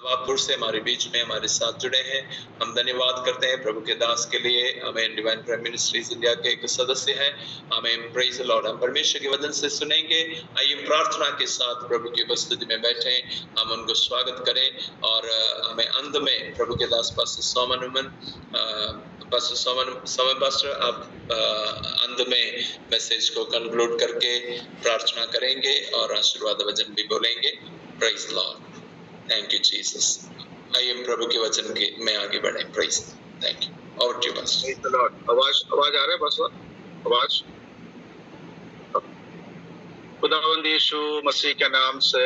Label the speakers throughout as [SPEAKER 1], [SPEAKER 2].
[SPEAKER 1] नवाबपुर से हमारे बीच में हमारे साथ जुड़े हैं। हम धन्यवाद करते हैं प्रभु के दास के लिए। हमें डिवाइन प्राइम मिनिस्ट्रीज इंडिया के एक सदस्य हैं। हमें प्रेज द लॉर्ड, हम परमेश्वर के वचन से सुनेंगे। आइए प्रार्थना के साथ प्रभु की उपस्थिति में बैठे, हम उनको स्वागत करें और हमें अंत में प्रभु के दास पास्टर सोमन पास्टर आप अंत में मैसेज को कंक्लूड करके प्रार्थना करेंगे और आशीर्वाद वचन भी बोलेंगे। Praise the lord. Thank you Jesus. आइए प्रभु के वचन के में आगे बढ़े। Praise, thank you. Over to you pastor.
[SPEAKER 2] Praise the lord. आवाज आ रहा है पास्टर? आवाज? खुदावंद यीशु मसीह के नाम से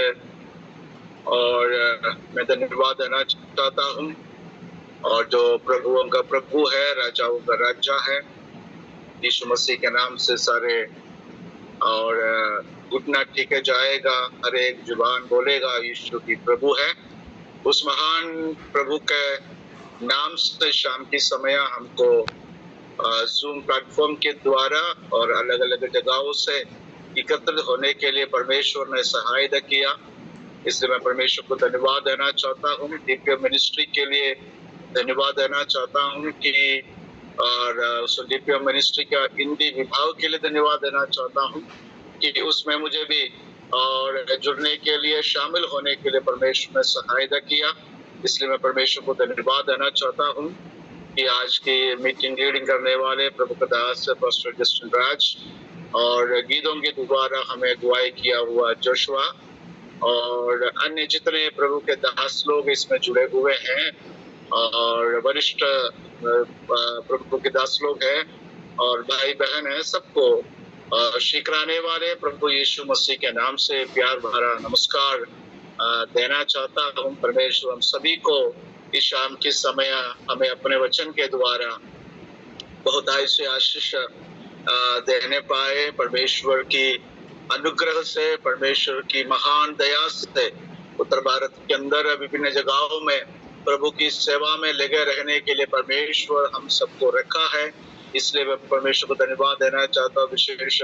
[SPEAKER 2] और मैं धन्यवाद देना चाहता हूँ। और जो प्रभुओं का प्रभु है, राजाओं का राजा है, यीशु मसीह के नाम से सारे और घुटना टेका जाएगा, हर एक जुबान बोलेगा यीशु की प्रभु है। उस महान प्रभु के नाम से शाम की समय हमको जूम प्लेटफॉर्म के द्वारा और अलग अलग जगहों से एकत्रित होने के लिए परमेश्वर ने सहायता किया। इसलिए मैं परमेश्वर को धन्यवाद देना चाहता हूँ। दिव्य मिनिस्ट्री के लिए धन्यवाद देना चाहता हूँ कि और दिव्य मिनिस्ट्री का हिंदी विभाग के लिए धन्यवाद देना चाहता हूँ कि उसमें मुझे भी और जुड़ने के लिए, शामिल होने के लिए परमेश्वर ने सहायता किया। इसलिए मैं परमेश्वर को धन्यवाद देना चाहता हूँ कि आज की मीटिंग लीडिंग करने वाले प्रभु के दास पास्टर जस्टिन राज और गीतों के द्वारा हमें अगुवाई किया हुआ जोशुआ और अन्य जितने प्रभु के दास लोग इसमें जुड़े हुए हैं और वरिष्ठ प्रभु के दास लोग हैं और भाई बहन है, सबको शीघ्राने वाले प्रभु यीशु मसीह के नाम से प्यार भरा नमस्कार देना चाहता हूँ। परमेश्वर हम सभी को इस शाम के समय हमें अपने वचन के द्वारा बहुत ऐसे आशीष देने पाए। परमेश्वर की अनुग्रह से, परमेश्वर की महान दया से उत्तर भारत के अंदर विभिन्न जगहों में प्रभु की सेवा में लगे रहने के लिए परमेश्वर हम सबको रखा है। इसलिए मैं परमेश्वर को धन्यवाद देना चाहता हूँ। विशेष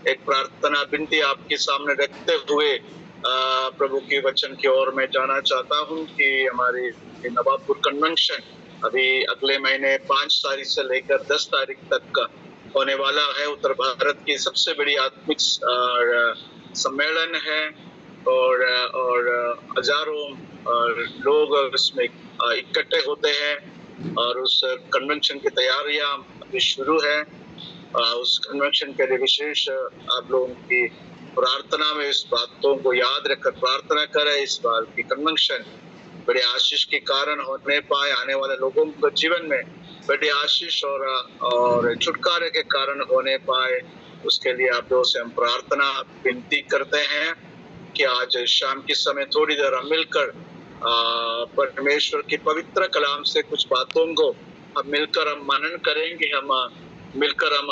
[SPEAKER 2] एक प्रार्थना विनती आपके सामने रखते हुए प्रभु के वचन की ओर मैं जाना चाहता हूँ कि हमारी नवाबपुर कन्वेंशन अभी अगले महीने 5 तारीख से लेकर 10 तारीख तक होने वाला है। उत्तर भारत की सबसे बड़ी आत्मिक सम्मेलन है और हजारों लोग इसमें इकट्ठे होते हैं और उस कन्वेंशन की तैयारियां अभी शुरू है। उस कन्वेंशन के लिए विशेष आप लोगों की प्रार्थना में इस बातों को याद रखकर प्रार्थना करें। इस बार की कन्वेंशन बड़े आशीष के कारण होने पाए, आने वाले लोगों के जीवन में बड़े आशीष और छुटकारे के कारण होने पाए, उसके लिए आप लोगों से हम प्रार्थना विनती करते हैं कि आज शाम के समय थोड़ी देर हम मिलकर परमेश्वर के पवित्र कलाम से कुछ बातों को हम मिलकर हम मनन करेंगे, हम मिलकर हम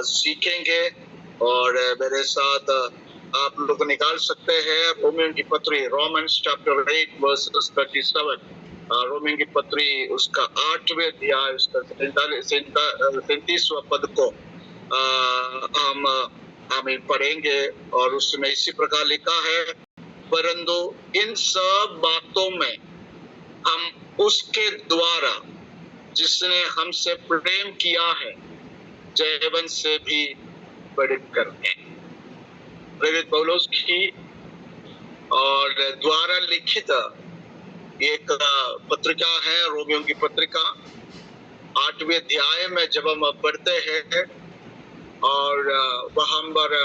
[SPEAKER 2] सीखेंगे। और मेरे साथ आप लोग निकाल सकते हैं रोमियों की पत्री, रोमन्स चैप्टर 8 वर्सेस 37, रोमियों की पत्री उसका 8वें अध्याय उसका 37वां पद को हम पढ़ेंगे और उसमें इसी प्रकार लिखा है, परंतु इन सब बातों में हम उसके द्वारा जिसने हमसे प्रेम किया है जयवंत से भी बढ़कर हैं। प्रेरित पौलुस की और द्वारा लिखित एक पत्रिका है, रोमियों की पत्रिका 8वें अध्याय में जब हम पढ़ते हैं और वहां पर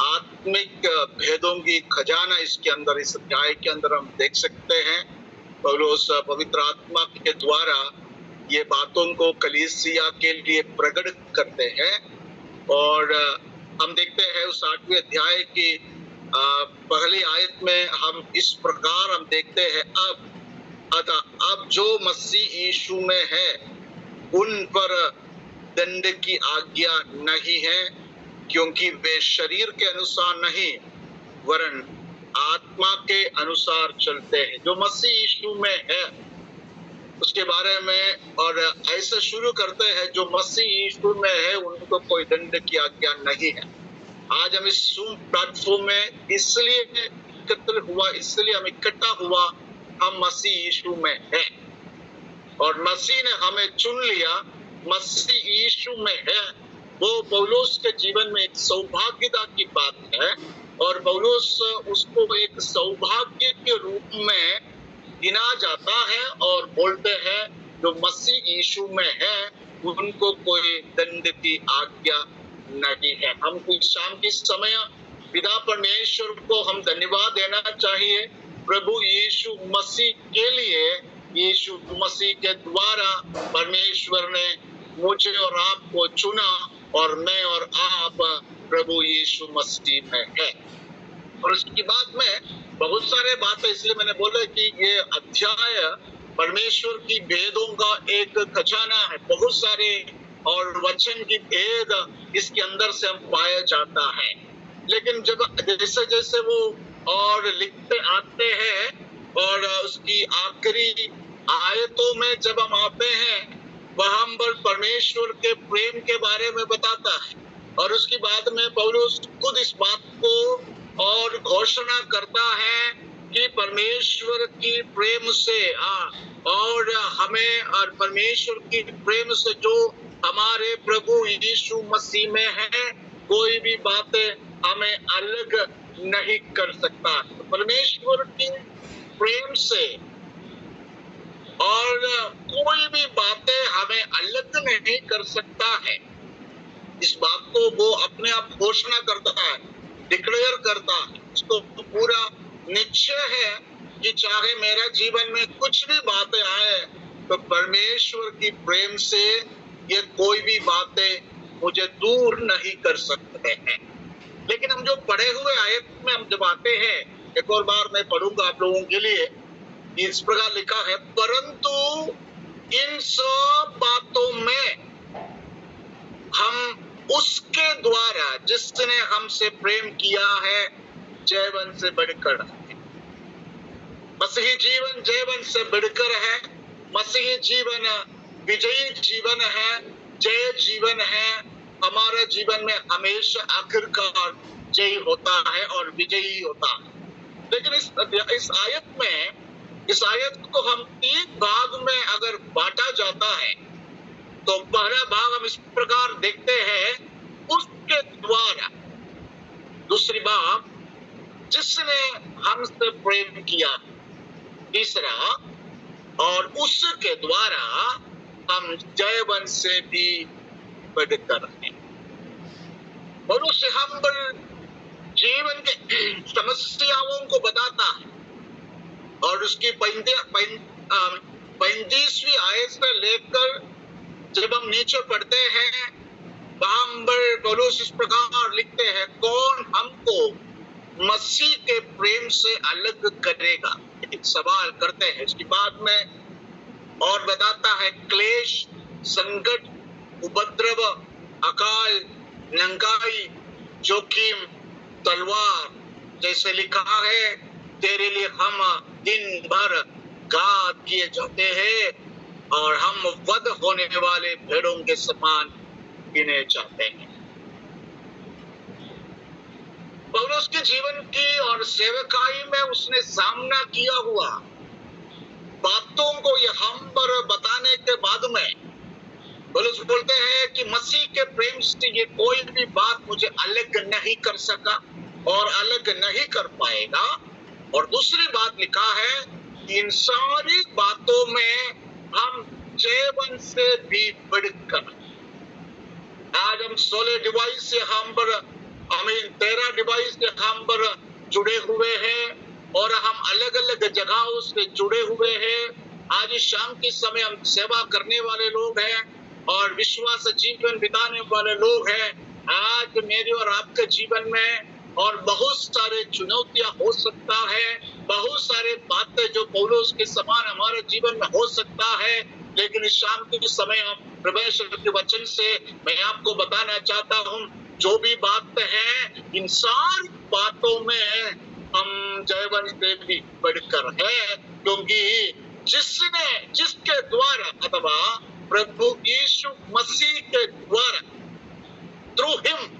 [SPEAKER 2] आत्मिक भेदों की खजाना इसके अंदर, इस अध्याय के अंदर हम देख सकते हैं। पौलुस पवित्र आत्मा के द्वारा ये बातों को कलीसिया के लिए प्रकट करते हैं और हम देखते हैं उस 8वें अध्याय की पहली आयत में हम इस प्रकार हम देखते हैं, अब जो मसीह यीशु में है उन पर दंड की आज्ञा नहीं है, क्योंकि वे शरीर के अनुसार नहीं वरन आत्मा के अनुसार चलते हैं। जो मसीह यीशु में है उसके बारे में और ऐसा शुरू करते हैं, जो मसीह यीशु में है उनको कोई दंड की आज्ञा नहीं है। आज हम इस जूम प्लेटफॉर्म में इसलिए एकत्र हुआ, इसलिए हम इकट्ठा हुआ हम मसीह यीशु में हैं और मसीह ने हमें चुन लिया, मसीह यीशु में है। वो पौलुस के जीवन में एक सौभाग्यता की बात है और पौलुस उसको एक सौभाग्य के रूप में गिना जाता है और बोलते हैं जो मसीह यीशु में है उनको कोई दंड की आज्ञा नहीं है। हमको शाम के समय पिता परमेश्वर को हम धन्यवाद देना चाहिए प्रभु यीशु मसीह के लिए। यीशु मसीह के द्वारा परमेश्वर ने मुझे और आपको चुना और मैं और आप प्रभु यीशु मसीह में है। और उसके बाद में बहुत सारे बातें, इसलिए मैंने बोला कि ये अध्याय परमेश्वर की भेदों का एक खजाना है। बहुत सारे और वचन की भेद इसके अंदर से हम पाया जाता है। लेकिन जब जैसे जैसे वो और लिखते आते हैं और उसकी आखिरी आयतों में जब हम आते हैं वहां पर परमेश्वर के प्रेम के बारे में बताता है और उसके बाद में पौलुस खुद इस बात को और घोषणा करता है कि परमेश्वर की प्रेम से और हमें और परमेश्वर की प्रेम से जो हमारे प्रभु यीशु मसीह में है कोई भी बातें हमें अलग नहीं कर सकता। परमेश्वर की प्रेम से और कोई भी बातें हमें अलग नहीं कर सकता है। इस बात को वो अपने आप घोषणा करता है, डिक्लेयर करता है। इसको पूरा निश्चय है कि चाहे मेरा जीवन में कुछ भी बातें आए तो परमेश्वर की प्रेम से ये कोई भी बातें मुझे दूर नहीं कर सकते हैं। लेकिन हम जो पढ़े हुए आयत में हम जब आते हैं, एक और बार मैं पढ़ूंगा आप लोगों के लिए। इस प्रकार लिखा है, परंतु इन सब बातों में हम उसके द्वारा जिसने हमसे प्रेम किया है जीवन से बढ़कर है। मसीही जीवन जीवन से बढ़कर है। मसीही जीवन विजयी जीवन है, जय जीवन है। हमारे जीवन में हमेशा आखिरकार जय होता है और विजयी होता है। लेकिन इस आयत को हम 3 भाग में अगर बांटा जाता है तो पहला भाग हम इस प्रकार देखते हैं, उसके द्वारा। दूसरी बात, जिसने हमसे प्रेम किया। तीसरा, और उसके द्वारा हम जयवन से भी बढ़कर हैं। मनुष्य हम जीवन के समस्याओं को बताता है और उसकी 35वीं आयत से लेकर जब हम नीचे पढ़ते हैं वहां पर पौलुस इस प्रकार लिखते हैं, कौन हमको मसीह के प्रेम से अलग करेगा, एक सवाल करते हैं। इसके बाद में और बताता है, क्लेश, संकट, उपद्रव, अकाल, नंगाई, जोखिम, तलवार, जैसे लिखा है, तेरे लिए हम दिन भर घात किए जाते हैं और हम वध होने वाले भेड़ों के समान गिने जाते हैं। पौलुस के जीवन की और सेवकाई में उसने सामना किया हुआ बातों को ये हम पर बताने के बाद में पौलुस बोलते हैं कि मसीह के प्रेम से ये कोई भी बात मुझे अलग नहीं कर सका और अलग नहीं कर पाएगा। और दूसरी बात लिखा है, इन सारी बातों में हम जीवन से भी बढ़कर, आज हम 16 डिवाइस से हम पर 13 डिवाइस से हम पर जुड़े हुए हैं और हम अलग अलग जगहों से जुड़े हुए हैं। आज इस शाम के समय हम सेवा करने वाले लोग हैं और विश्वास जीवन बिताने वाले लोग हैं। आज मेरे और आपके जीवन में और बहुत सारे चुनौतियां हो सकता है, बहुत सारे बातें जो पौलुस के समान हमारे जीवन में हो सकता है। लेकिन इस शाम के समय हम परमेश्वर के वचन से मैं आपको बताना चाहता हूं, जो भी बात है इन सारी बातों में हम जयवन से भी बढ़कर है, क्योंकि जिसके द्वारा अथवा प्रभु यीशु मसीह के द्वारा, थ्रू हिम,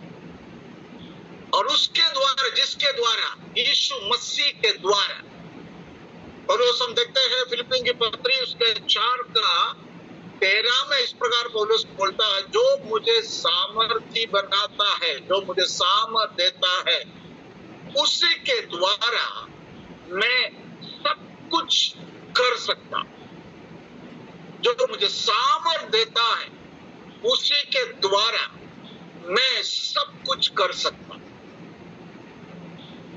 [SPEAKER 2] और उसके द्वारा, जिसके द्वारा, यीशु मसीह के द्वारा और हम देखते हैं फिलिपियों की पत्री उसके 4:13 में इस प्रकार पौलुस बोलता है, जो मुझे सामर्थी बनाता है, जो मुझे सामर्थ देता है, उसी के द्वारा मैं सब कुछ कर सकता। जो मुझे सामर्थ देता है, उसी के द्वारा मैं सब कुछ कर सकता।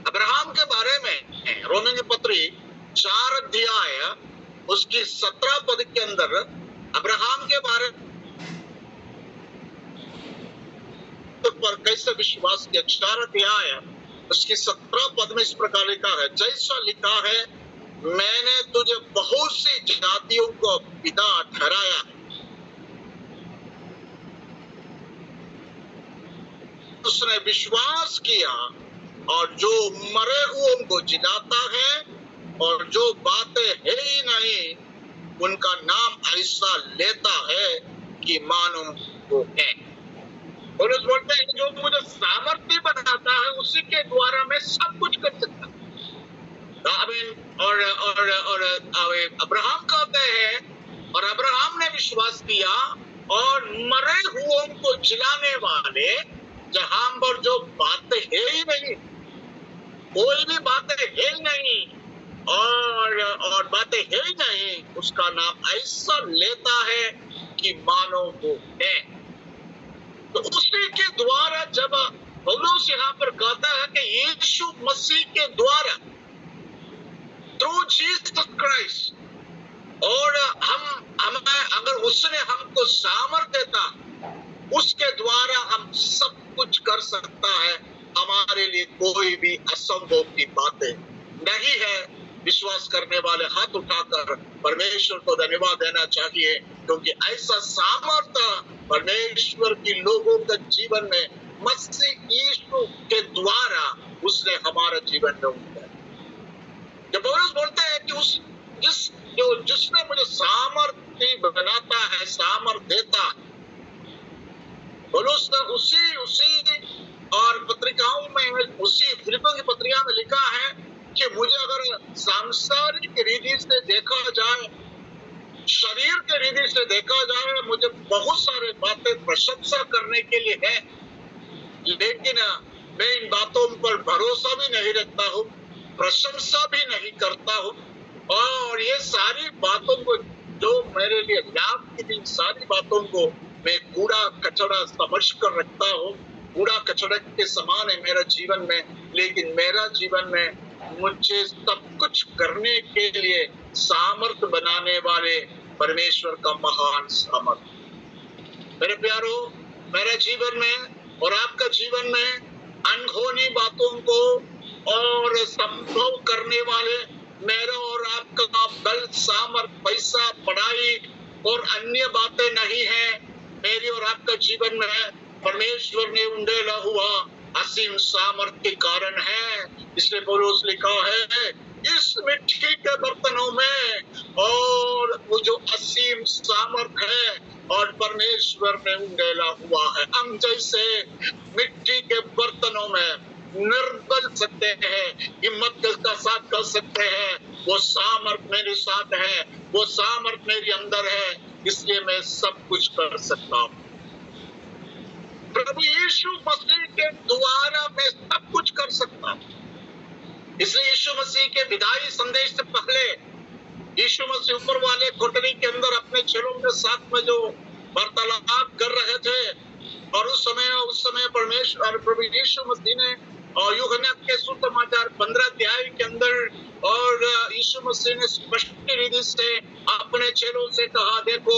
[SPEAKER 2] अब्राहम के बारे में रोमियो की पत्री 4 अध्याय उसकी 17 पद के अंदर अब्राहम के बारे पर कैसे विश्वास किया, 4 अध्याय उसकी 17 पद में इस प्रकार लिखा है, जैसा लिखा है, मैंने तुझे बहुत सी जातियों को पिता ठहराया। उसने विश्वास किया और जो मरे हुओं को जिलाता है और जो बातें है ही नहीं उनका नाम ऐसा लेता है कि मानो वो है। और उस बोलते हैं, जो मुझे सामर्थ्य बनाता है, उसी के द्वारा मैं सब कुछ कर सकता हूँ। और अब्राहम कहते हैं, और अब्राहम ने विश्वास किया और मरे हुओं को जिलाने वाले, जहां पर जो बातें है ही नहीं, कोई भी बातें है ही नहीं और बातें है ही नहीं, उसका नाम ऐसा लेता है कि मानो वो है। तो उसी के द्वारा जब पौलुस यहाँ पर कहता है कि यीशु मसीह के द्वारा, थ्रू जीसस क्राइस्ट, और हम अगर उसने हमको सामर्थ्य देता, उसके द्वारा हम सब कुछ कर सकता है। हमारे लिए कोई भी असंभव की बातें नहीं है। विश्वास करने वाले हाथ उठाकर परमेश्वर को धन्यवाद देना चाहिए, क्योंकि ऐसा सामर्थ्य परमेश्वर की लोगों के जीवन में मसीह यीशु के द्वारा उसने हमारे जीवन में उतारा। जब पौलुस बोलते हैं कि जिसने मुझे सामर्थ्य बनाता है, सामर्थ्य देता, पौलुस ने उसी और पत्रिकाओं में, उसी फिलिपियों की पत्रिका में लिखा है कि मुझे अगर सांसारिक रीति से देखा जाए, शरीर के रीति से देखा जाए, मुझे बहुत सारे बातें प्रशंसा करने के लिए है, लेकिन मैं इन बातों पर भरोसा भी नहीं रखता हूँ, प्रशंसा भी नहीं करता हूँ, और ये सारी बातों को जो मेरे लिए लाभ की थी, सारी बातों को मैं कूड़ा कचरा समझ कर रखता हूँ। कूड़ा कचरा के समान है मेरा जीवन में, लेकिन मेरा जीवन में मुझे सब कुछ करने के लिए सामर्थ बनाने वाले परमेश्वर का महान सामर्थ। मेरे प्यारो, मेरे जीवन में और आपका जीवन में अनहोनी बातों को और संभव करने वाले मेरा और आपका बल, सामर्थ, पैसा, पढ़ाई और अन्य बातें नहीं है। मेरी और आपका जीवन में परमेश्वर ने उंडेला हुआ असीम सामर्थ के कारण है। इसलिए पौलुस लिखा है, इस मिट्टी के बर्तनों में और वो जो असीम सामर्थ है और परमेश्वर ने उंडेला हुआ है। हम जैसे मिट्टी के बर्तनों में निर्बल सकते हैं, हिम्मत का साथ कर सकते हैं, वो सामर्थ मेरे साथ है, वो सामर्थ मेरे अंदर है, इसलिए मैं सब कुछ कर सकता हूँ। प्रभु यीशु मसीह के द्वारा मैं सब कुछ कर सकता हूँ। इसलिए यीशु मसीह के विदाई संदेश से पहले यीशु मसीह ऊपर वाले कोठरी के अंदर अपने चेलों के साथ में जो वार्तालाप कर रहे थे, और उस समय परमेश्वर प्रभु यीशु मसीह ने और यूहन्ना के सुसमाचार 15 अध्याय के अंदर, और यीशु मसीह ने स्पष्ट रीति से अपने चेलों से कहा, देखो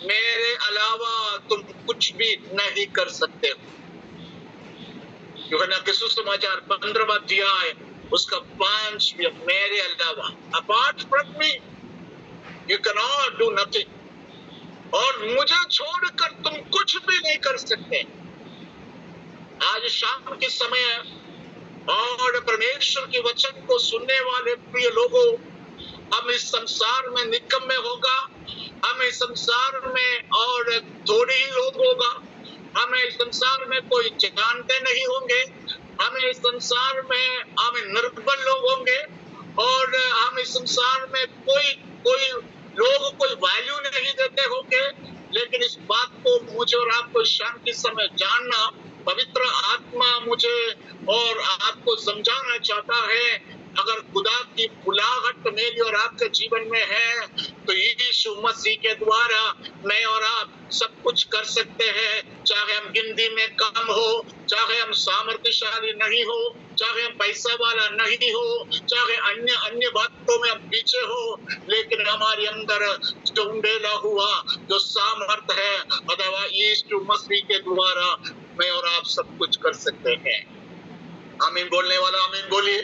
[SPEAKER 2] मेरे अलावा तुम कुछ भी नहीं कर सकते हो। यूहन्ना के सुसमाचार 15वां अध्याय उसका 5, मेरे अलावा, apart from me you can not do nothing, और मुझे छोड़कर तुम कुछ भी नहीं कर सकते। आज शाम के समय और परमेश्वर के वचन को सुनने वाले प्रिय लोगों, हम इस संसार में निकम्मे होगा, हम इस संसार में और थोड़े ही लोग होगा, हमें इस संसार में कोई जानते नहीं होंगे, हमें इस संसार में हमें निर्बल लोग होंगे, और हम इस संसार में कोई लोग कोई वैल्यू नहीं देते होंगे, लेकिन इस बात को मुझे और आपको शाम के समय जानना, पवित्र आत्मा मुझे और आपको समझाना चाहता है। अगर खुदा की बुलाहट मेरी और आपके जीवन में है, तो यीशु मसीह के द्वारा मैं और आप सब कुछ कर सकते हैं। चाहे हम गिनती में कम हो, चाहे हम सामर्थ्यशाली नहीं हो, चाहे हम पैसा वाला नहीं हो, चाहे अन्य बातों में हम पीछे हो, लेकिन हमारे अंदर जो उंडेला हुआ जो सामर्थ है, अथवा यीशु मसीह के द्वारा मैं और आप सब कुछ कर सकते हैं। आमीन बोलने वाला आमीन बोलिए,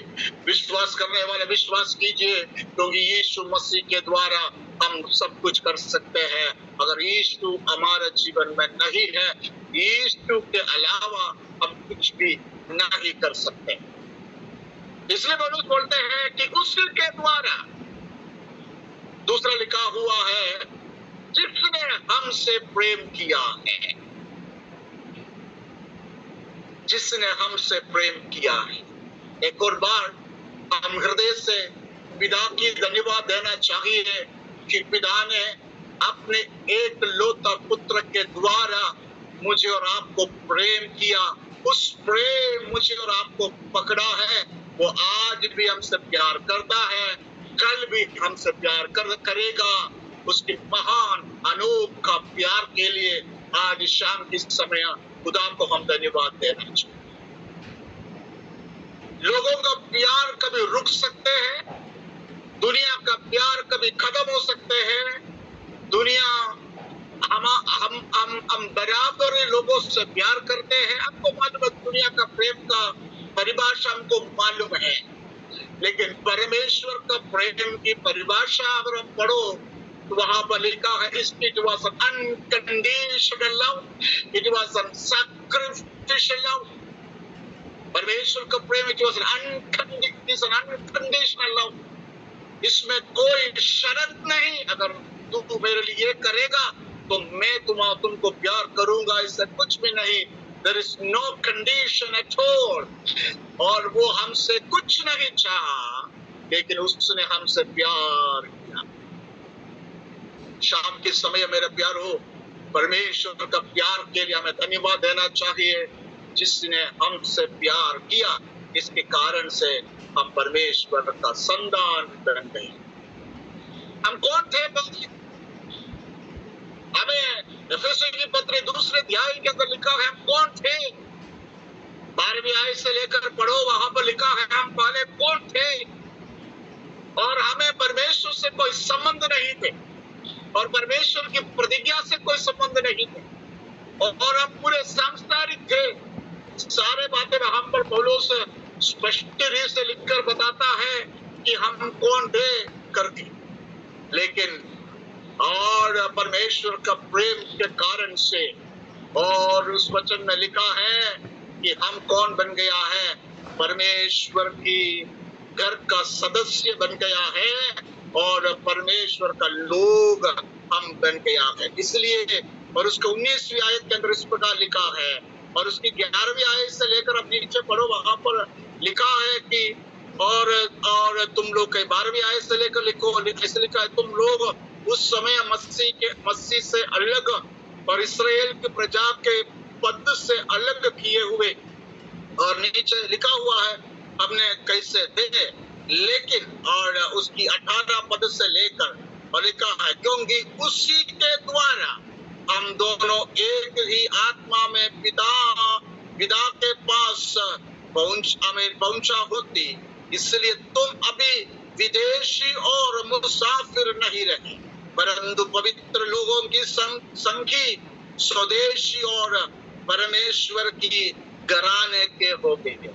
[SPEAKER 2] विश्वास करने वाले विश्वास कीजिए, क्योंकि यीशु मसीह के द्वारा हम सब कुछ कर सकते हैं। अगर यीशु हमारे जीवन में नहीं है, यीशु के अलावा हम कुछ भी नहीं कर सकते। इसलिए पौलुस बोलते हैं कि उसके द्वारा, दूसरा लिखा हुआ है, जिसने हमसे प्रेम किया है, जिसने हमसे प्रेम किया है। एक और बार हम हृदय से पिता की धन्यवाद देना चाहिए कि पिता ने अपने एक लौता पुत्र के द्वारा मुझे और आपको प्रेम किया। उस प्रेम मुझे और आपको पकड़ा है, वो आज भी हमसे प्यार करता है, कल भी हमसे प्यार करेगा। उसके महान अनोखा प्यार के लिए आज शाम के समय खुदा को हम धन्यवाद देना चाहिए। लोगों का प्यार कभी रुक सकते हैं, दुनिया का प्यार कभी खत्म हो सकते हैं। दुनिया हम बराबर लोगों से प्यार करते हैं। हमको मालूम है दुनिया का प्रेम का परिभाषा हमको मालूम है, लेकिन परमेश्वर का प्रेम की परिभाषा अगर हम पढ़ो तो वहां पर लिखा है, it was an unconditional love, it was an sacrificial love. परमेश्वर का प्रेम it was an unconditional love. इसमें कोई शर्त नहीं, अगर तू मेरे लिए करेगा तो मैं तुमको प्यार करूंगा, इससे कुछ भी नहीं। There is no condition at all। और वो हमसे कुछ नहीं चाहा, लेकिन उसने हमसे प्यार किया। शाम के समय मेरे प्यारो, परमेश्वर का प्यार के लिए हमें धन्यवाद देना चाहिए, जिसने हमसे प्यार किया। इसके कारण से हम परमेश्वर का संतान बन गए। हम कौन थे? हमें एफेसुस की पत्र दूसरे अध्याय के अंदर लिखा है हम कौन थे। 12वीं आयत से लेकर पढ़ो, वहां पर लिखा है हम पहले कौन थे, और हमें परमेश्वर से कोई संबंध नहीं थे, और परमेश्वर की प्रतिज्ञा से कोई संबंध नहीं थे, और हम पूरे सांसारिक थे। सारे बातें हम पर पौलुस स्पष्ट रूप से लिखकर बताता है कि हम कौन थे करके। लेकिन और परमेश्वर का प्रेम के कारण से, और उस वचन में लिखा है कि हम कौन बन गया है, परमेश्वर की घर का सदस्य बन गया है, और परमेश्वर का लोग हम बन गया है। इसलिए और उसके 19वीं आयत के अंदर इस प्रकार लिखा है, और उसकी 11वीं आयत से लेकर अब नीचे पढ़ो, वहां पर लिखा है कि और तुम लोग के 12वीं आयत से लेकर लिखा है, तुम लोग उस समय मसीह से अलग और इसराइल की प्रजा के पद से अलग किए हुए, और नीचे लिखा हुआ है हमने कैसे थे, लेकिन और उसकी 18 पद से लेकर और लिखा है, क्योंकि उसी के द्वारा हम दोनों एक ही आत्मा में पिता के पास पहुंचा होती। इसलिए तुम अभी विदेशी और मुसाफिर नहीं रहे, परंतु पवित्र लोगों की संगी स्वदेशी और परमेश्वर की घराने के हो गए।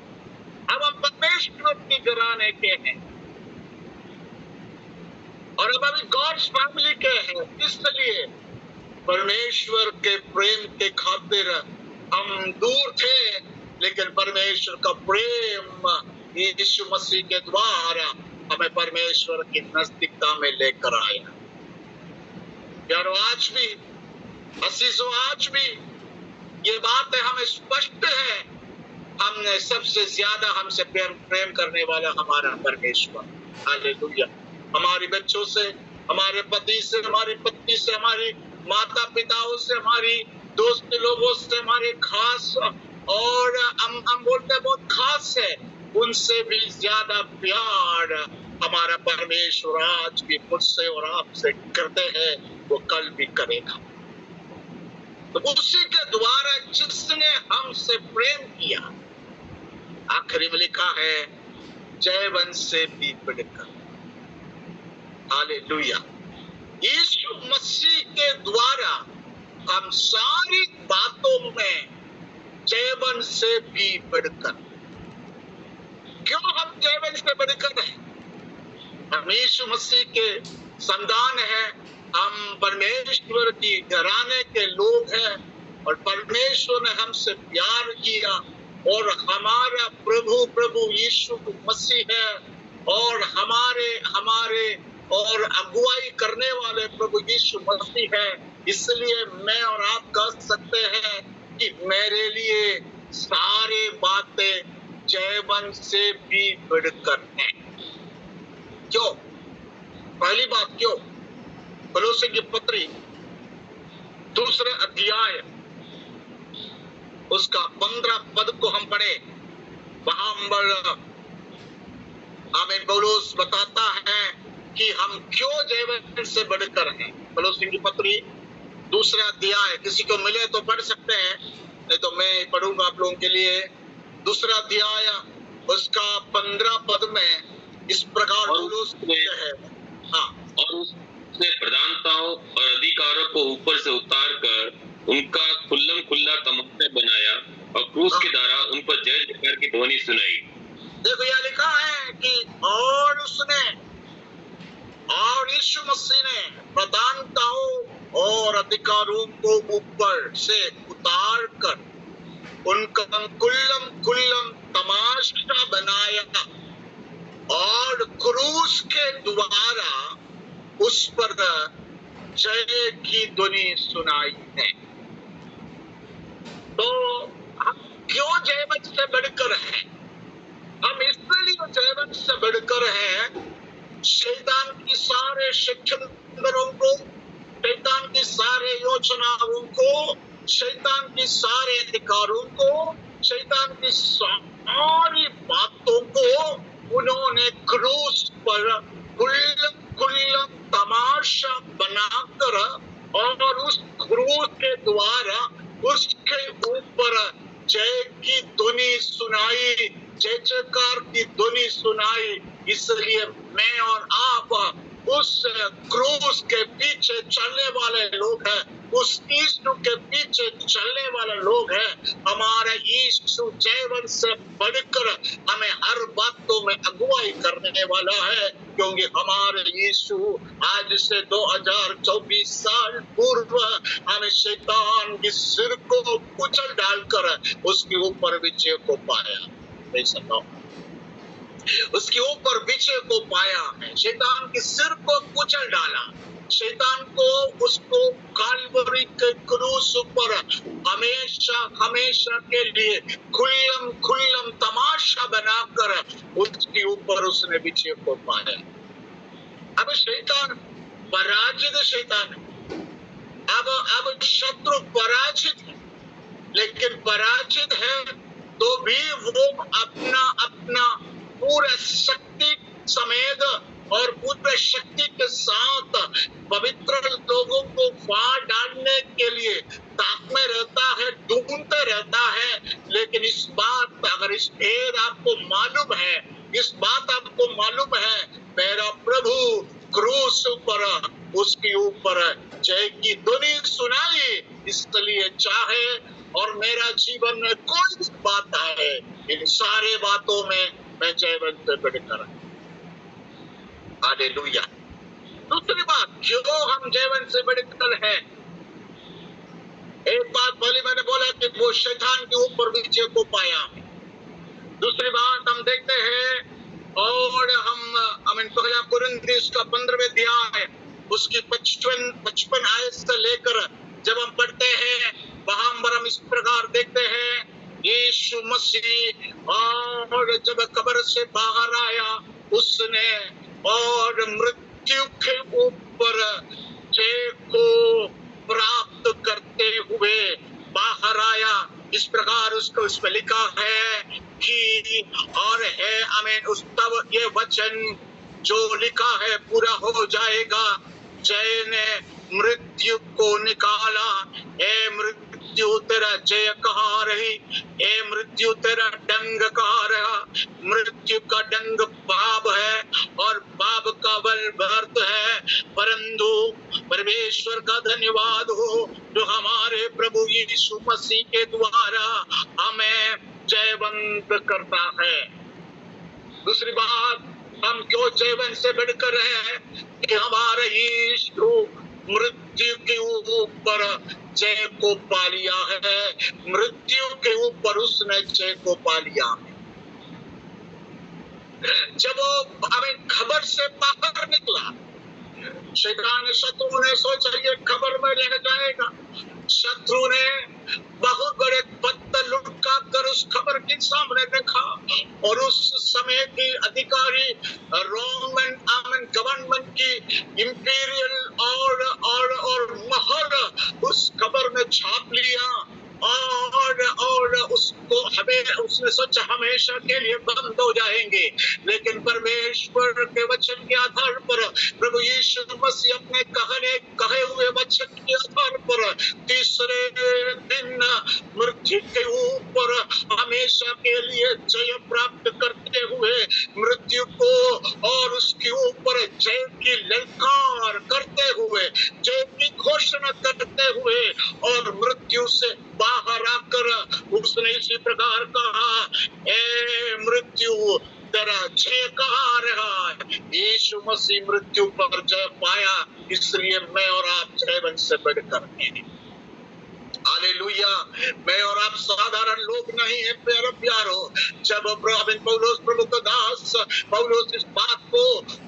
[SPEAKER 2] अब हम परमेश्वर की घराने के हैं, और अब अभी गॉड्स फैमिली के हैं। इसलिए परमेश्वर के प्रेम के खातिर हम दूर थे, लेकिन परमेश्वर का प्रेम यीशु मसीह के द्वारा हमें परमेश्वर की नजदीकता में लेकर आया। यारो आज भी आज भी ये बात है, हमें स्पष्ट है, हमने सबसे ज्यादा हमसे प्रेम करने वाला हमारा परमेश्वर, हालेलुया। हमारे बच्चों से, हमारे पति से, हमारी पत्नी से, हमारी माता पिताओं से, हमारी दोस्त लोगों से, हमारे खास और हम बोलते हैं बहुत खास है, उनसे भी ज्यादा प्यार हमारा परमेश्वर आज भी मुझसे और आपसे करते हैं, वो कल भी करेगा। तो उसी के द्वारा जिसने हमसे प्रेम किया, आखिरी में लिखा है जयवंश से भी बढ़कर। हालेलुया। यीशु मसीह के द्वारा हम सारी बातों में जयवंश से भी बढ़कर। क्यों हम जयवंश से बढ़कर हैं? हम यीशु मसीह के संतान हैं, हम परमेश्वर की घराने के लोग हैं और परमेश्वर ने हमसे प्यार किया और हमारा प्रभु यीशु मसीह है और हमारे और अगुवाई करने वाले प्रभु यीशु मसीह है। इसलिए मैं और आप कह सकते हैं कि मेरे लिए सारे बातें जयवंश से भी बढ़कर हैं। क्यों? पहली बात क्यों? कोलोसे की पत्री 2 अध्याय उसका 15 पद को हम पढ़े, वहां हमें पौलुस बताता है कि हम क्यों जयवंश से बढ़कर हैं। कोलोसे की पत्री 2 अध्याय, किसी को मिले तो पढ़ सकते हैं, नहीं तो मैं पढ़ूंगा आप लोगों के लिए। 2 अध्याय उसका 15 पद में इस प्रकार पौलुस है, हाँ,
[SPEAKER 3] और उसने प्रधानताओं और अधिकारों को ऊपर से उतार कर उनका खुल्लम खुल्ला तमाशा बनाया और क्रूस के द्वारा उन पर जय जयकार की ध्वनि सुनाई।
[SPEAKER 2] देखो यह लिखा है कि और यीशु मसीह ने प्रधानताओं और अधिकारों को ऊपर से उतार कर उनका खुल्लम तमाशा बनाया और क्रूस के द्वारा उस पर जय की ध्वनि सुनाई है। तो हम क्यों जयवंश से बढ़कर हैं? हम इसलिए जयवंश से बढ़कर हैं, शैतान की सारे षड्यंत्रों को, शैतान की सारे योजनाओं को, शैतान की सारे अधिकारों को, शैतान की सारी बातों को उन्होंने क्रूस पर खुल्लम तमाशा बनाकर और उस क्रूस के द्वारा उसके ऊपर जय की ध्वनि सुनाई, जय जयकार की ध्वनि सुनाई। इसलिए मैं और आप उस क्रूस के पीछे चलने वाले लोग हैं, उस यीशु के पीछे चलने वाले लोग हैं। हमारा यीशु जयवंश से बढ़कर हमें हर बातों में अगुवाई करने वाला है, क्योंकि हमारे यीशु आज से 2024 साल पूर्व हमें शैतान के सिर को कुचल डालकर उसके ऊपर विजय को पाया। उसके ऊपर विजय को पाया है, शैतान के सिर को कुचल डाला, शैतान को उसको काल्वरी के क्रूस पर हमेशा के लिए खुल्लम तमाशा बनाकर उसके ऊपर उसने विजय को पाया। अब शैतान पराजित शैतान है, अब शत्रु पराजित है, लेकिन पराजित है तो भी वो अपना पूरे शक्ति समेत और पूरे शक्ति के साथ पवित्र लोगों को फाड़ डालने के लिए ताक में रहता है, ढूंढते रहता है। लेकिन इस भेद आपको मालूम है, इस बात आपको मालूम है, मेरा प्रभु क्रूस पर उसके ऊपर जय की ध्वनि सुनाई। इसलिए चाहे और मेरा जीवन में कोई भी बात आए, इन सारे बातों में मैं जयवंश से बढ़कर। हालेलुया। दूसरी बात, क्यों हम जयवंश से बढ़कर हैं? एक बात पहले मैंने बोला कि वो शैतान के ऊपर विजय को पाया। दूसरी बात हम देखते हैं और हम पहला कुरिन्थियों का 15वें अध्याय उसकी 55 आयत से लेकर जब हम पढ़ते हैं, वहां पर हम इस प्रकार देखते हैं, यीशु मसीह और जब कब्र से बाहर आया, उसने और मृत्यु के ऊपर जय को प्राप्त करते हुए बाहर आया। इस प्रकार उसको उसमें लिखा है कि और है आमीन, उस तब ये वचन जो लिखा है पूरा हो जाएगा। जय ने मृत्यु को निकाला। ए मृत्यु तेरा जय कहाँ रही, ए मृत्यु तेरा डंग कहाँ रहा। मृत्यु का डंग पाप है और पाप का बल व्यर्थ है, परंतु परमेश्वर का धन्यवाद हो जो हमारे प्रभु यीशु मसीह के द्वारा हमें जयवंत करता है। दूसरी बात, हम क्यों जयवंत से बढ़कर हैं कि हमारे यीशु मृत्यु के ऊपर जय को पा लिया है। मृत्यु के ऊपर उसने जय को पा लिया है। जब वो हमें खबर से बाहर निकला, शैतान शत्रु ने सोचा ये खबर में रह जाएगा। शत्रु ने बहुत बड़े पत्थर लुढ़का कर उस खबर के सामने रखा और उस समय की अधिकारी रोमन गवर्नमेंट की इंपीरियल और महर उस खबर में छाप लिया और उसको हमें उसने सोचा हमेशा के लिए बंद हो जाएंगे। लेकिन परमेश्वर के वचन के आधार पर प्रभु यीशु मसीह अपने कहे हुए वचन के आधार पर तीसरे दिन मृत्यु के ऊपर हमेशा के लिए जय प्राप्त करते हुए मृत्यु को और उसके ऊपर जय की ललकार करते हुए, जय की घोषणा करते हुए और मृत्यु से बाहर आकर उसने इसी प्रकार कहा, ए मृत्यु तेरा जय कहाँ रहा। यीशु मसीह मृत्यु पर जय पाया, इसलिए मैं और आप जयवंत से बढ़कर हैं। हालेलुया। मैं और आप साधारण लोग नहीं है प्यारो प्यारो। जब पौलुस प्रभु का दास पौलुस इस बात को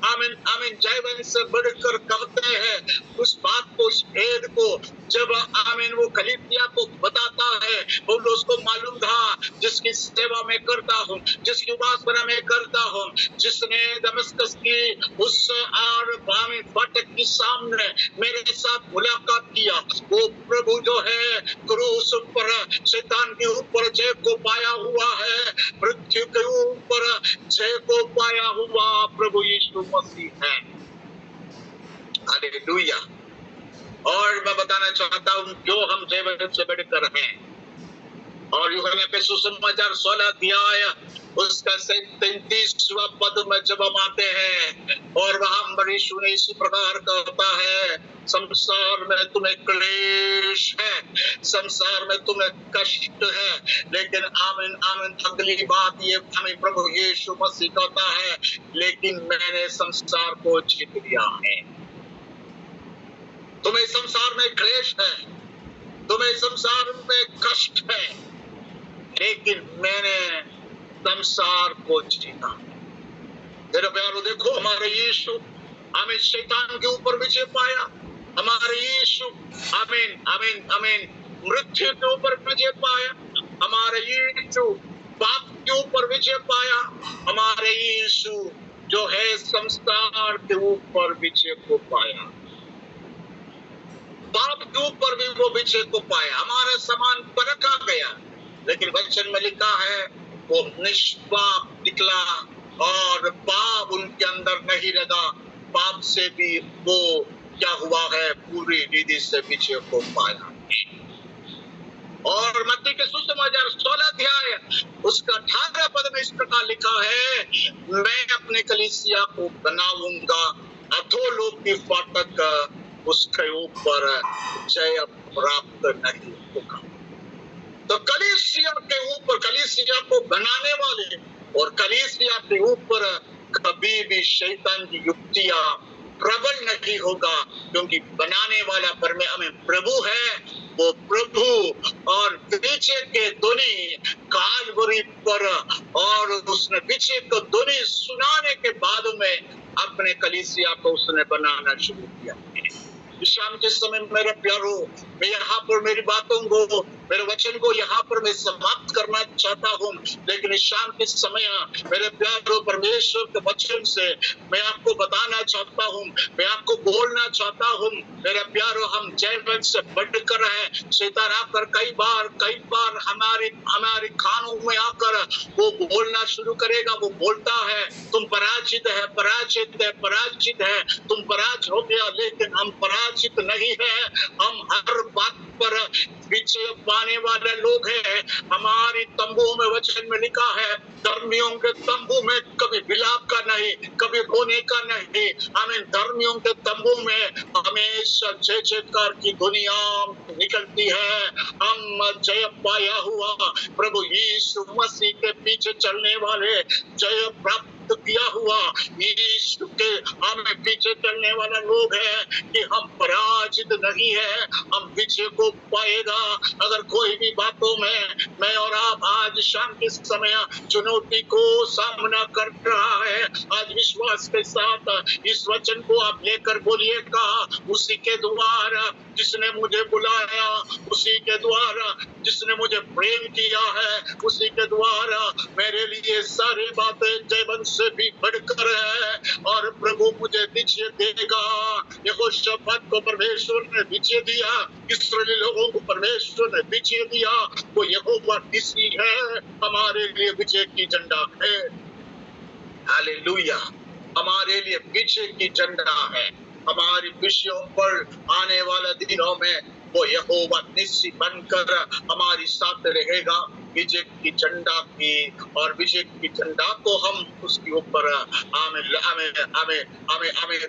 [SPEAKER 2] आमीन आमीन जयवंत से बढ़कर कहते हैं, उस बात को, उस भेद को जब आमीन वो कलीसिया को बताता है, पौलुस को मालूम था जिसकी सेवा में करता हूँ, जिसकी उपासना में करता हूँ, जिसने दमिश्क की उस आमीन फाटक के सामने मेरे साथ मुलाकात किया, वो प्रभु जो है क्रूस पर शैतान के ऊपर जय को पाया हुआ है, मृत्यु के ऊपर जय को पाया हुआ प्रभु यीशु मसीह है। हालेलुया। और मैं बताना चाहता हूँ क्यों हम जयवंत से बढ़कर हैं। और यूहन्ना के सुसमाचार 16 अध्याय उसका 33वां पद में जब हम आते हैं और वहां यीशु ने इसी प्रकार कहता है, संसार में तुम्हें क्लेश है, संसार में तुम्हें कष्ट है, लेकिन आमीन आमीन अगली बात ये हमें प्रभु यीशु मसीह कहता है, लेकिन मैंने संसार को जीत लिया है। तुम्हें संसार में क्लेश है, तुम्हें संसार में कष्ट है, लेकिन मैंने संसार को जीता। मेरे प्यारो देखो, हमारे यीशु आमीन शैतान के ऊपर विजय पाया, हमारे यीशु आमीन आमीन आमीन मृत्यु के ऊपर विजय पाया, हमारे यीशु पाप के ऊपर विजय पाया, हमारे यीशु जो है संसार के ऊपर विजय को पाया, पाप के ऊपर भी वो विजय को पाया, हमारे समान परखा गया। लेकिन वचन में लिखा है वो निष्पाप निकला और पाप उनके अंदर नहीं लगा। पाप से भी वो क्या हुआ है, पूरी रीति से विजय को पाया। और मत्ती के सुसमाचार 16 अध्याय उसका 18 पद में इस प्रकार लिखा है, मैं अपने कलीसिया को बनाऊंगा, अधोलोक की फाटक उसके ऊपर जय प्राप्त नहीं होगा। तो कलीसिया के ऊपर, कलीसिया को बनाने वाले और कलीसिया के ऊपर कभी भी शैतान की युक्तियां प्रबल नहीं होगा, क्योंकि बनाने वाला प्रभु है। वो प्रभु और पीछे के ध्वनि कालवरी पर और उसने पीछे को ध्वनि सुनाने के बाद में अपने कलीसिया को उसने बनाना शुरू किया। शाम के समय मेरे प्यारो, मैं यहाँ पर मेरी बातों को मेरे वचन को यहाँ पर मैं समाप्त करना चाहता हूँ, लेकिन इस शाम के समय मेरे प्यारे परमेश्वर के वचन से मैं आपको बताना चाहता हूँ, मैं आपको बोलना चाहता हूँ। मेरे प्यारो, हम जयवंत से बढ़कर है। शैतान आकर कई बार हमारे खानों में आकर वो बोलना शुरू करेगा। वो बोलता है तुम पराजित है, तुम पराजित हो गया, लेकिन हम पराजित नहीं है। हम हर बात पर विजय पाने वाले लोग हैं। हमारी तंबू में वचन में लिखा है, धर्मियों के तंबू में कभी विलाप का नहीं, कभी रोने का नहीं। हमें धर्मियों के तंबू में हमेशा जय जयकार की दुनिया निकलती है। हम जय पाया हुआ प्रभु यीशु मसीह के पीछे चलने वाले, जय प्राप्त किया हुआ यीशु के हमें पीछे चलने वाला लोग है कि हम पराजित नहीं है, हम विजय को पाएगा। अगर कोई भी बातों में मैं और आप आज शाम के समय चुनौती को सामना कर रहा है, आज विश्वास के साथ इस वचन को आप लेकर बोलिएगा, उसी के द्वारा जिसने मुझे बुलाया, उसी के द्वारा जिसने मुझे प्रेम किया है, उसी के द्वारा मेरे लिए सारी बातें जयवंत से भी बढ़कर है। और प्रभु मुझे विजय देगा। यहोशापात को परमेश्वर ने विजय दिया, इस्राएली लोगों को परमेश्वर ने विजय दिया। वो यहोवा निसी है, हमारे लिए विजय की झंडा है। हालेलुया, हमारे लिए विजय की झंडा है। हमारी विषयों पर आने वाले दिनों में वो यहोवा निसी बनकर हमारी साथ रहेगा। विजय की झंडा की, और विजय की झंडा को हम उसके ऊपर हमें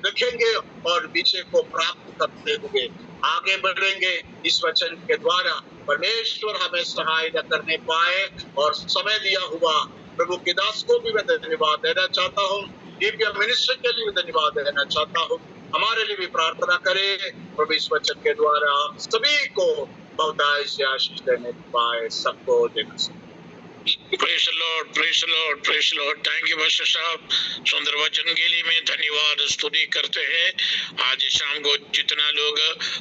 [SPEAKER 2] रखेंगे और विजय को प्राप्त करते हुए आगे बढ़ेंगे। इस वचन के द्वारा परमेश्वर हमें सहायता करने पाए। और समय दिया हुआ प्रभु के दास को भी मैं धन्यवाद देना चाहता हूँ, दिव्य मिनिस्ट्री के लिए धन्यवाद देना चाहता हूँ। हमारे लिए भी प्रार्थना करें, प्रभु इस वचन के द्वारा सभी को बहुतायत से आशीष देने पाए, सबको देना।
[SPEAKER 4] Praise Lord, praise Lord, praise Lord. Thank you pastor साहब, सुंदर वचन के लिए मैं धन्यवाद स्तुति करते हैं। आज शाम को जितना लोग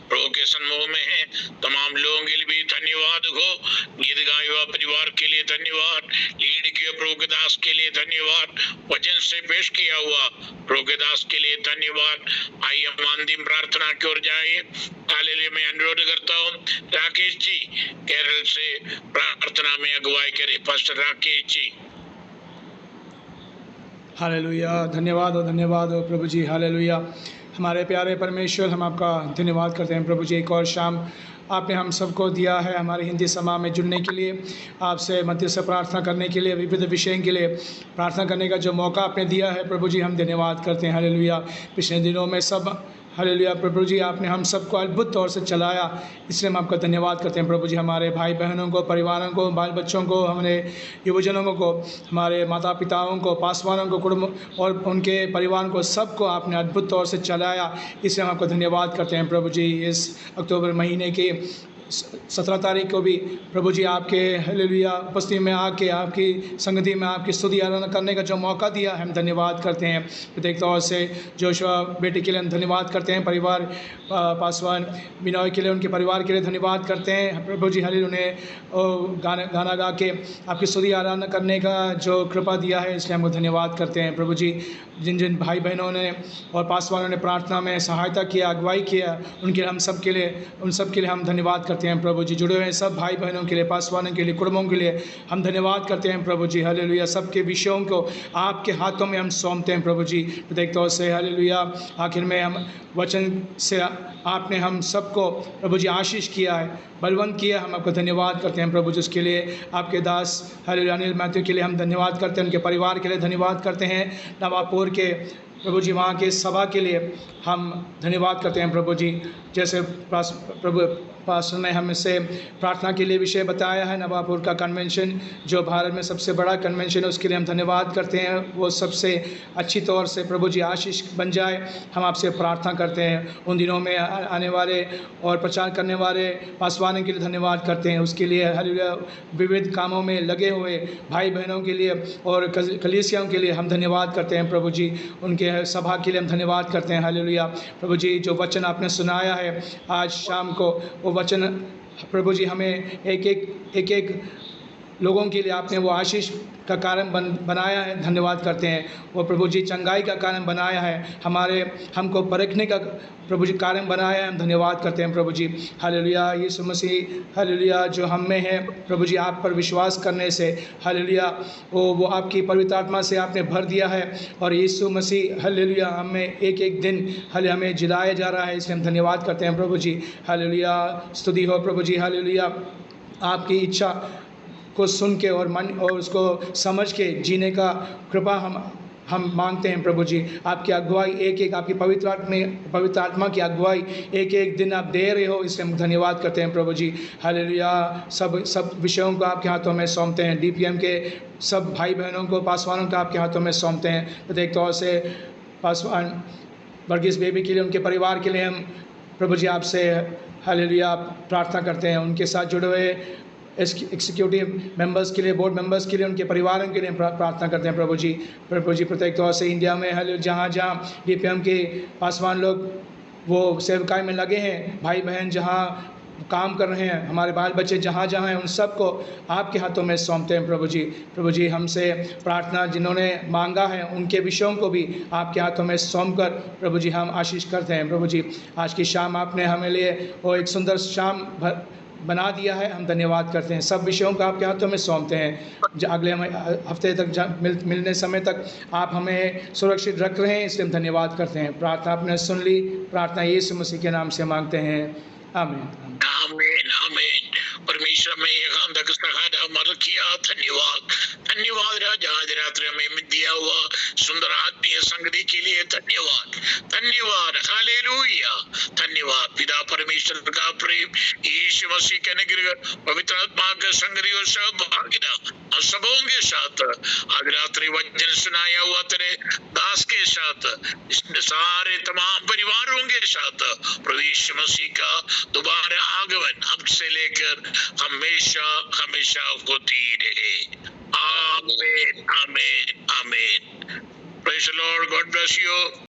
[SPEAKER 4] प्रभु के सम्मुख में हैं, तमाम लोगों के लिए भी धन्यवाद हो। गीत गाए हुआ परिवार के लिए धन्यवाद, लीड किया प्रभु के दास के लिए धन्यवाद, वचन से पेश किया हुआ प्रभु के दास के लिए धन्यवाद। आइए हम अंतिम प्रार्थना की ओर जाए। हालेलुया, मैं अनुरोध करता हूँ राकेश जी केरल से प्रार्थना में अगुवाई करें। पास्टर राकेश जी।
[SPEAKER 5] हालेलुया, धन्यवाद और धन्यवाद हो प्रभु जी। हालेलुया, हमारे प्यारे परमेश्वर, हम आपका धन्यवाद करते हैं प्रभु जी। एक और शाम आपने हम सबको दिया है हमारे हिंदी सभा में जुड़ने के लिए, आपसे मध्यस्थ प्रार्थना करने के लिए, विविध विषयों के लिए प्रार्थना करने का जो मौका आपने दिया है प्रभु जी, हम धन्यवाद करते हैं। हालेलुया, पिछले दिनों में सब हालेलुया प्रभु जी आपने हम सबको अद्भुत तौर से चलाया, इसलिए हम आपका धन्यवाद करते हैं प्रभु जी। हमारे भाई बहनों को, परिवारों को, बाल बच्चों को, हमारे युवजनों को, हमारे माता पिताओं को, पासवानों को, कुटुंब और उनके परिवार को, सबको आपने अद्भुत तौर से चलाया, इसलिए हम आपको धन्यवाद करते हैं प्रभु जी। इस अक्टूबर महीने के 17 तारीख को भी प्रभु जी आपके हालेलुया उपस्थिति में आके, आपकी संगति में आपकी स्तुति आराधना करने का जो मौका दिया है, हम धन्यवाद करते हैं। प्रत्येक तौर से जोशुआ बेटे के लिए हम धन्यवाद करते हैं, परिवार पासवान बिनॉय के लिए, उनके परिवार के लिए धन्यवाद करते हैं प्रभु जी। हालेलुया, उन्हें गाना गा के आपकी स्तुति आराधना करने का जो कृपा दिया है, इसलिए हमको धन्यवाद करते हैं प्रभु जी। जिन जिन भाई बहनों ने और पासवानों ने प्रार्थना में सहायता किया, अगुवाई किया, उनके हम सब के लिए, उन सब के लिए हम धन्यवाद करते हैं प्रभु जी। जुड़े हुए सब भाई बहनों के लिए, पासवानों के लिए, कुटुंबों के लिए हम धन्यवाद करते हैं प्रभु जी। हालेलुया, सबके विषयों को आपके हाथों में हम सौंपते हैं प्रभु जी। प्रत्येक तौर से हालेलुया, आखिर में हम वचन से आपने हम सबको प्रभु जी आशीष किया है, बलवंत किया, हम आपको धन्यवाद करते हैं प्रभु जी। उसके लिए आपके दास हालेलुया अनिल मैथ्यू के लिए हम धन्यवाद करते हैं, उनके परिवार के लिए धन्यवाद करते हैं, नवापुर के प्रभु जी वहाँ के सभा के लिए हम धन्यवाद करते हैं प्रभु जी। जैसे प्रभु पास्टर ने हमसे प्रार्थना के लिए विषय बताया है, नवापुर का कन्वेंशन जो भारत में सबसे बड़ा कन्वेंशन है, उसके लिए हम धन्यवाद करते हैं। वो सबसे अच्छी तौर से प्रभु जी आशीष बन जाए, हम आपसे प्रार्थना करते हैं। उन दिनों में आने वाले और प्रचार करने वाले पासवानों के लिए धन्यवाद करते हैं। उसके लिए हालेलुया विविध कामों में लगे हुए भाई बहनों के लिए और कलीसियाओं के लिए हम धन्यवाद करते हैं प्रभु जी। उनके सभा के लिए हम धन्यवाद करते हैं। हालेलुया प्रभु जी, जो वचन आपने सुनाया है आज शाम को, वो वचन प्रभु जी हमें एक लोगों के लिए आपने वो आशीष का कारण बनाया है, धन्यवाद करते हैं। वो प्रभु जी चंगाई का कारण बनाया है, हमको परखने का प्रभु जी कारण बनाया है, हम धन्यवाद करते हैं प्रभु जी। हालेलुया। यीशु मसीह हालेलुया जो हम में है प्रभु जी, आप पर विश्वास करने से हालेलुया वो आपकी पवित्र आत्मा से आपने भर दिया है, और यीशु मसीह हालेलुया हमें एक दिन हमें जिलाया जा रहा है, इसलिए हम धन्यवाद करते हैं प्रभु जी। हालेलुया। स्तुति हो प्रभु जी। हालेलुया। आपकी इच्छा को सुन के और उसको समझ के जीने का कृपा हम मांगते हैं प्रभु जी। आपकी अगुवाई एक आपकी पवित्र आत्मा की अगुवाई एक दिन आप दे रहे हो, इसलिए हम धन्यवाद करते हैं प्रभु जी। हालेलुया। सब विषयों को आपके हाथों में सौंपते हैं, DPM के सब भाई बहनों को, पासवानों को आपके हाथों में सौंपते हैं। प्रत्येक तौर से पासवान वर्गीस बेबी के लिए, उनके परिवार के लिए हम प्रभु जी आपसे हालेलुया प्रार्थना करते हैं। उनके साथ जुड़े हुए एग्जीक्यूटिव मेंबर्स के लिए, बोर्ड मेंबर्स के लिए, उनके परिवारों के लिए प्रार्थना करते हैं प्रभु जी। प्रत्येक तौर से इंडिया में जहाँ DPM के पासवान लोग वो सेवकाई में लगे हैं, भाई बहन जहाँ काम कर रहे हैं, हमारे बाल बच्चे जहाँ हैं, उन सबको आपके हाथों में सौंपते हैं प्रभु जी। प्रभु जी हमसे प्रार्थना जिन्होंने मांगा है उनके विषयों को भी आपके हाथों में सौंप कर प्रभु जी हम आशीष करते हैं प्रभु जी। आज की शाम आपने हमें लिए वो एक सुंदर शाम बना दिया है, हम धन्यवाद करते हैं। सब विषयों को आपके हाथों में सौंपते हैं। अगले हफ्ते तक मिलने समय तक आप हमें सुरक्षित रख रहे हैं, इसलिए हम धन्यवाद करते हैं। प्रार्थना आपने सुन ली, प्रार्थना यीशु मसीह के नाम से मांगते हैं, आमीन।
[SPEAKER 4] आमीन आमीन। परमेश्वर में एकांत सहारा अमल किया, धन्यवाद राजा। आज रात्रि में दिया हुआ सुंदर आत्मीय संगति के लिए धन्यवाद हालेलुया। धन्यवाद पिता परमेश्वर का प्रेम, यीशु मसीह के अनुग्रह, पवित्र आत्मा का संगति और सहभागिता सबों के साथ आज रात्रि वचन सुनाया हुआ तेरे दास के साथ, इसमें सारे तमाम परिवारों के साथ प्रभु यीशु मसीह का दोबारा आगमन हमसे लेकर हमेशा होती रहे। आमीन आमीन आमीन। Praise the Lord. God bless you.